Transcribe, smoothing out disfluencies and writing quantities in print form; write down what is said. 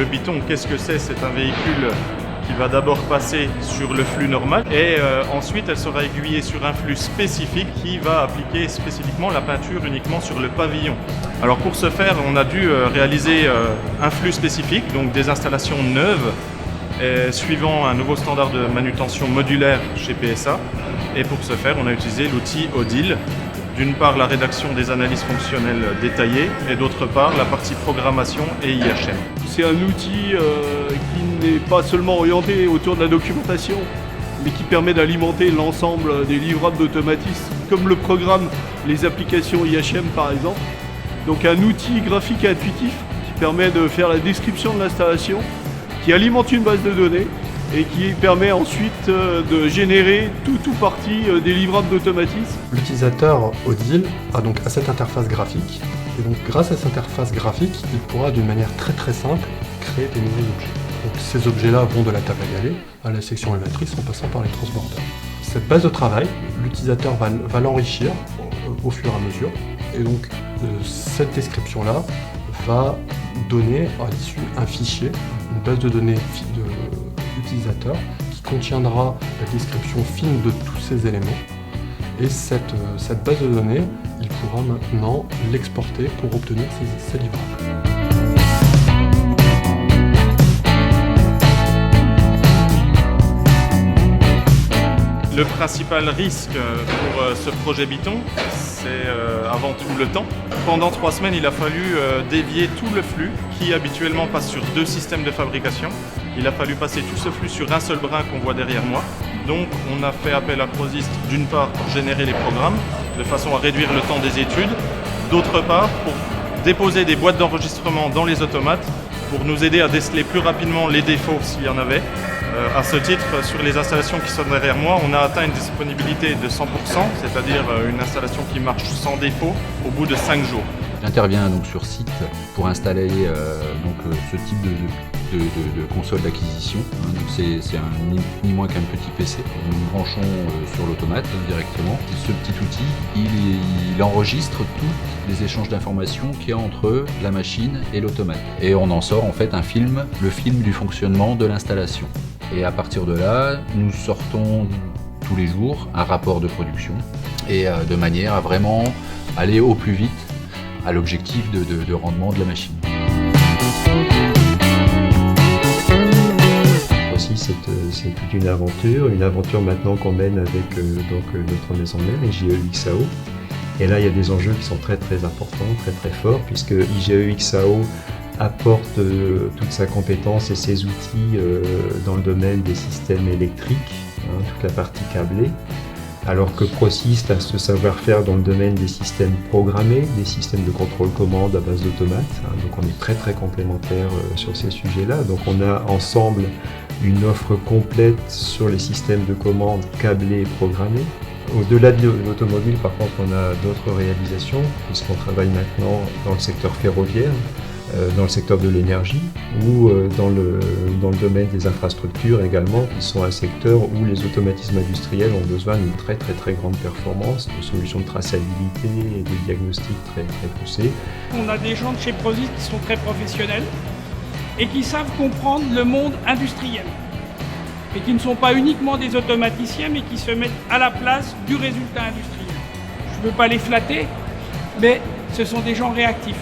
Le Byton, qu'est-ce que c'est? C'est un véhicule qui va d'abord passer sur le flux normal et ensuite elle sera aiguillée sur un flux spécifique qui va appliquer spécifiquement la peinture uniquement sur le pavillon. Alors pour ce faire, on a dû réaliser un flux spécifique, donc des installations neuves suivant un nouveau standard de manutention modulaire chez PSA. Et pour ce faire, on a utilisé l'outil Odile. D'une part, la rédaction des analyses fonctionnelles détaillées et d'autre part, la partie programmation et IHM. C'est un outil qui n'est pas seulement orienté autour de la documentation, mais qui permet d'alimenter l'ensemble des livrables d'automatisme, comme le programme, les applications IHM par exemple. Donc un outil graphique et intuitif qui permet de faire la description de l'installation, qui alimente une base de données et qui permet ensuite de générer tout partie des livrables d'automatisme. L'utilisateur Odile a donc cette interface graphique, et donc grâce à cette interface graphique, il pourra d'une manière très simple créer des nouveaux objets. Donc ces objets-là vont de la table à galet à la section émettrice en passant par les transbordeurs. Cette base de travail, l'utilisateur va l'enrichir au fur et à mesure, et donc cette description-là va donner à l'issue un fichier, une base de données de l'utilisateur qui contiendra la description fine de tous ces éléments. Et cette base de données, il pourra maintenant l'exporter pour obtenir ces livrables. Le principal risque pour ce projet Byton, c'est avant tout le temps. Pendant 3 semaines, il a fallu dévier tout le flux qui habituellement passe sur 2 systèmes de fabrication. Il a fallu passer tout ce flux sur un seul brin qu'on voit derrière moi. Donc on a fait appel à Prosist d'une part pour générer les programmes, de façon à réduire le temps des études, d'autre part pour déposer des boîtes d'enregistrement dans les automates pour nous aider à déceler plus rapidement les défauts s'il y en avait. À ce titre, sur les installations qui sont derrière moi, on a atteint une disponibilité de 100%, c'est-à-dire une installation qui marche sans défaut au bout de 5 jours. J'interviens donc sur site pour installer ce type de console d'acquisition. C'est ni moins qu'un petit PC. Nous nous branchons sur l'automate directement. Ce petit outil, il enregistre tous les échanges d'informations qu'il y a entre la machine et l'automate. Et on en sort en fait le film du fonctionnement de l'installation. Et à partir de là, nous sortons tous les jours un rapport de production et de manière à vraiment aller au plus vite à l'objectif de rendement de la machine. Aussi, c'est toute une aventure maintenant qu'on mène avec notre maison mère, IGE-XAO. Et là, il y a des enjeux qui sont très importants, très forts, puisque IGE-XAO apporte toute sa compétence et ses outils dans le domaine des systèmes électriques, toute la partie câblée, alors que Prosist a ce savoir-faire dans le domaine des systèmes programmés, des systèmes de contrôle-commande à base d'automates. Donc on est très complémentaires sur ces sujets-là. Donc on a ensemble une offre complète sur les systèmes de commande câblés et programmés. Au-delà de l'automobile, par contre, on a d'autres réalisations, puisqu'on travaille maintenant dans le secteur ferroviaire, dans le secteur de l'énergie ou dans le domaine des infrastructures également, qui sont un secteur où les automatismes industriels ont besoin d'une très grande performance, de solutions de traçabilité et de diagnostics très poussés. On a des gens de chez Prosist qui sont très professionnels et qui savent comprendre le monde industriel et qui ne sont pas uniquement des automaticiens mais qui se mettent à la place du résultat industriel. Je ne veux pas les flatter, mais ce sont des gens réactifs.